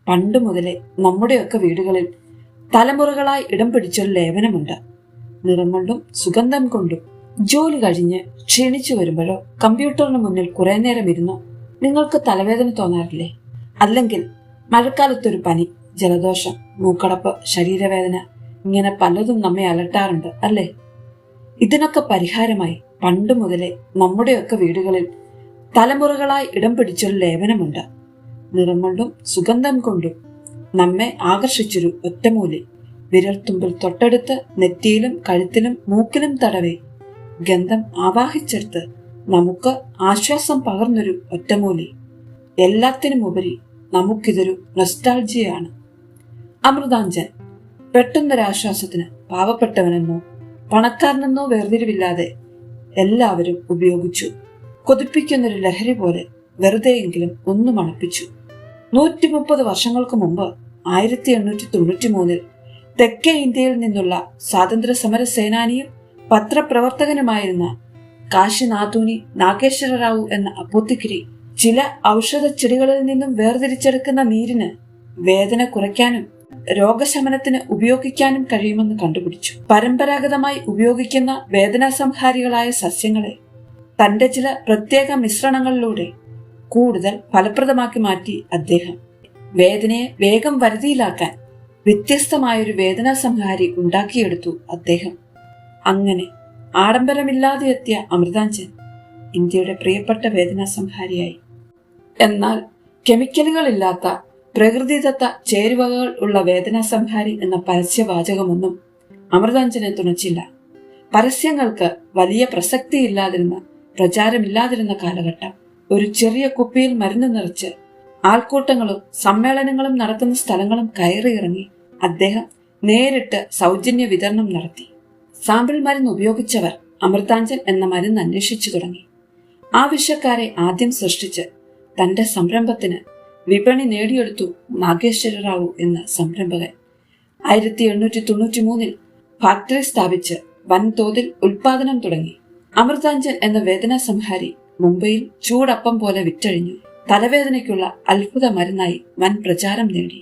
പണ്ട് മുതലേ നമ്മുടെയൊക്കെ വീടുകളിൽ തലമുറകളായി ഇടം പിടിച്ചൊരു ലേപനമുണ്ട്. നിറം കൊണ്ടും സുഗന്ധം കൊണ്ടും ജോലി കഴിഞ്ഞ് ക്ഷീണിച്ചു വരുമ്പോഴോ കമ്പ്യൂട്ടറിന് മുന്നിൽ കുറെ നേരം ഇരുന്നോ നിങ്ങൾക്ക് തലവേദന തോന്നാറില്ലേ? അല്ലെങ്കിൽ മഴക്കാലത്തൊരു പനി, ജലദോഷം, മൂക്കടപ്പ്, ശരീരവേദന, ഇങ്ങനെ പലതും നമ്മെ അലട്ടാറുണ്ട് അല്ലേ? ഇതിനൊക്കെ പരിഹാരമായി പണ്ട് മുതലേ നമ്മുടെയൊക്കെ വീടുകളിൽ തലമുറകളായി ഇടം പിടിച്ചൊരു ലേപനമുണ്ട്. നിറം കൊണ്ടും സുഗന്ധം കൊണ്ടും നമ്മെ ആകർഷിച്ചൊരു ഒറ്റമൂലി, വിരൽത്തുമ്പിൽ തൊട്ടടുത്ത് നെറ്റിയിലും കഴുത്തിലും മൂക്കിലും തടവി ഗന്ധം ആവാഹിച്ചെടുത്ത് നമുക്ക് ആശ്വാസം പകർന്നൊരു ഒറ്റമൂലി. എല്ലാത്തിനുമുപരി നമുക്കിതൊരു നൊസ്റ്റാൾജിയാണ്. അമൃതാഞ്ജൻ പെട്ടെന്നൊരാശ്വാസത്തിന് പാവപ്പെട്ടവനെന്നോ പണക്കാരനെന്നോ വേർതിരിവില്ലാതെ എല്ലാവരും ഉപയോഗിച്ചു. കൊതിപ്പിക്കുന്നൊരു ലഹരി പോലെ വെറുതെയെങ്കിലും ഒന്ന് മണപ്പിച്ചു. 130 വർഷങ്ങൾക്ക് മുമ്പ് 1893 തെക്കേ ഇന്ത്യയിൽ നിന്നുള്ള സ്വാതന്ത്ര്യ സമര സേനാനിയും പത്രപ്രവർത്തകനുമായിരുന്ന കാശിനാഥൂനി നാഗേശ്വര റാവു എന്ന അപ്പോത്തിക്കിരി ചില ഔഷധ ചെടികളിൽ നിന്നും വേർതിരിച്ചെടുക്കുന്ന നീരിന് വേദന കുറയ്ക്കാനും രോഗശമനത്തിന് ഉപയോഗിക്കാനും കഴിയുമെന്ന് കണ്ടുപിടിച്ചു. പരമ്പരാഗതമായി ഉപയോഗിക്കുന്ന വേദനാസംഹാരികളായ സസ്യങ്ങളെ തന്റെ ചില പ്രത്യേക മിശ്രണങ്ങളിലൂടെ കൂടുതൽ ഫലപ്രദമാക്കി മാറ്റി അദ്ദേഹം. വേദനയെ വേഗം വരുതിയിലാക്കാൻ വ്യത്യസ്തമായൊരു വേദനാസംഹാരി ഉണ്ടാക്കിയെടുത്തു അദ്ദേഹം. അങ്ങനെ ആഡംബരമില്ലാതെ എത്തിയ അമൃതാഞ്ജൻ ഇന്ത്യയുടെ പ്രിയപ്പെട്ട വേദനാസംഹാരിയായി. എന്നാൽ കെമിക്കലുകളില്ലാത്ത പ്രകൃതിദത്ത ചേരുവകൾ ഉള്ള വേദനാസംഹാരി എന്ന പരസ്യവാചകമൊന്നും അമൃതാഞ്ജനെ തുണച്ചില്ല. പരസ്യങ്ങൾക്ക് വലിയ പ്രസക്തിയില്ലാതിരുന്ന, പ്രചാരമില്ലാതിരുന്ന കാലഘട്ടം. ഒരു ചെറിയ കുപ്പിയിൽ മരുന്ന് നിറച്ച് ആൾക്കൂട്ടങ്ങളും സമ്മേളനങ്ങളും നടക്കുന്ന സ്ഥലങ്ങളും കയറിയിറങ്ങി അദ്ദേഹം നേരിട്ട് സൗജന്യ വിതരണം നടത്തി. സാമ്പിൾ മരുന്ന് ഉപയോഗിച്ചവർ അമൃതാഞ്ജൻ എന്ന മരുന്ന് അന്വേഷിച്ചു തുടങ്ങി. ആവശ്യക്കാരെ ആദ്യം സൃഷ്ടിച്ച് തന്റെ സംരംഭത്തിന് വിപണി നേടിയെടുത്തു നാഗേശ്വര റാവു എന്ന സംരംഭകൻ. 1893 ഫാക്ടറി സ്ഥാപിച്ച് വൻതോതിൽ ഉൽപാദനം തുടങ്ങി. അമൃതാഞ്ജൻ എന്ന വേദനാ സംഹാരി മുംബൈയിൽ ചൂടപ്പം പോലെ വിറ്റഴിഞ്ഞു. തലവേദനയ്ക്കുള്ള അത്ഭുത മരുന്നായി വൻ പ്രചാരം നേടി.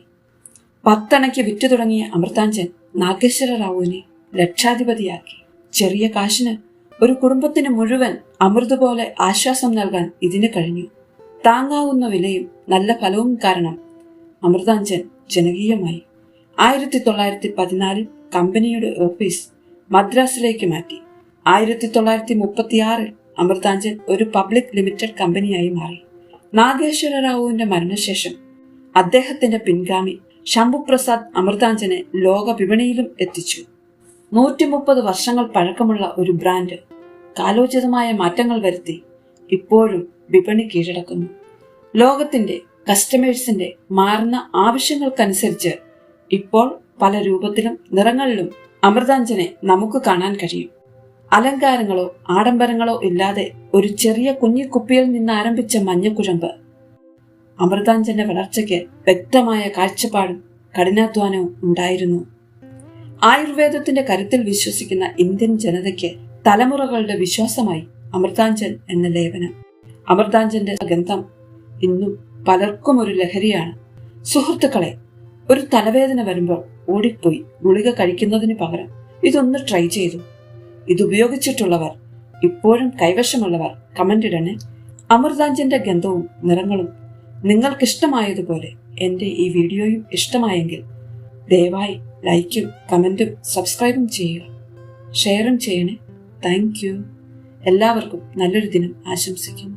10 അണയ്ക്ക് വിറ്റു തുടങ്ങിയ അമൃതാഞ്ജൻ നാഗേശ്വര റാവുവിനെ ലക്ഷാധിപതിയാക്കി. ചെറിയ കാശിന് ഒരു കുടുംബത്തിന് മുഴുവൻ അമൃത് പോലെ ആശ്വാസം നൽകാൻ ഇതിന് കഴിഞ്ഞു. താങ്ങാവുന്ന വിലയും നല്ല ഫലവും കാരണം അമൃതാഞ്ജൻ ജനകീയമായി. 1914 കമ്പനിയുടെ ഓഫീസ് മദ്രാസിലേക്ക് മാറ്റി. 1936 അമൃതാഞ്ജൻ ഒരു പബ്ലിക് ലിമിറ്റഡ് കമ്പനിയായി മാറി. നാഗേശ്വര റാവുവിന്റെ മരണശേഷം അദ്ദേഹത്തിന്റെ പിൻഗാമി ശംഭുപ്രസാദ് അമൃതാഞ്ജനെ ലോക വിപണിയിലും എത്തിച്ചു. 130 വർഷങ്ങൾ പഴക്കമുള്ള ഒരു ബ്രാൻഡ് കാലോചിതമായ മാറ്റങ്ങൾ വരുത്തി ഇപ്പോഴും വിപണി കീഴടക്കുന്നു. ലോകത്തിന്റെ കസ്റ്റമേഴ്സിന്റെ മാറുന്ന ആവശ്യങ്ങൾക്കനുസരിച്ച് ഇപ്പോൾ പല രൂപത്തിലും നിറങ്ങളിലും അമൃതാഞ്ജനെ നമുക്ക് കാണാൻ കഴിയും. അലങ്കാരങ്ങളോ ആഡംബരങ്ങളോ ഇല്ലാതെ ഒരു ചെറിയ കുഞ്ഞു കുപ്പിയിൽ നിന്ന് ആരംഭിച്ച മഞ്ഞക്കുഴമ്പ് അമൃതാഞ്ജന്റെ വളർച്ചയ്ക്ക് വ്യക്തമായ കാഴ്ചപ്പാടും കഠിനാധ്വാനവും ഉണ്ടായിരുന്നു. ആയുർവേദത്തിന്റെ കരുത്തിൽ വിശ്വസിക്കുന്ന ഇന്ത്യൻ ജനതയ്ക്ക് തലമുറകളുടെ വിശ്വാസമായി അമൃതാഞ്ജൻ എന്ന ലേപനം. അമൃതാഞ്ജന്റെ ഗന്ധം ഇന്നും പലർക്കും ഒരു ലഹരിയാണ്. സുഹൃത്തുക്കളെ, ഒരു തലവേദന വരുമ്പോൾ ഓടിപ്പോയി ഗുളിക കഴിക്കുന്നതിന് പകരം ഇതൊന്ന് ട്രൈ ചെയ്തു. ഇതുപയോഗിച്ചിട്ടുള്ളവർ, ഇപ്പോഴും കൈവശമുള്ളവർ കമന്റ് ഇടണേ. അമൃതാഞ്ജന്റെ ഗന്ധവും നിറങ്ങളും നിങ്ങൾക്കിഷ്ടമായതുപോലെ എൻ്റെ ഈ വീഡിയോയും ഇഷ്ടമായെങ്കിൽ ദയവായി ലൈക്കും കമന്റും സബ്സ്ക്രൈബും ചെയ്യുക, ഷെയറും ചെയ്യണേ. Thank you. എല്ലാവർക്കും നല്ലൊരു ദിനം ആശംസിക്കുന്നു.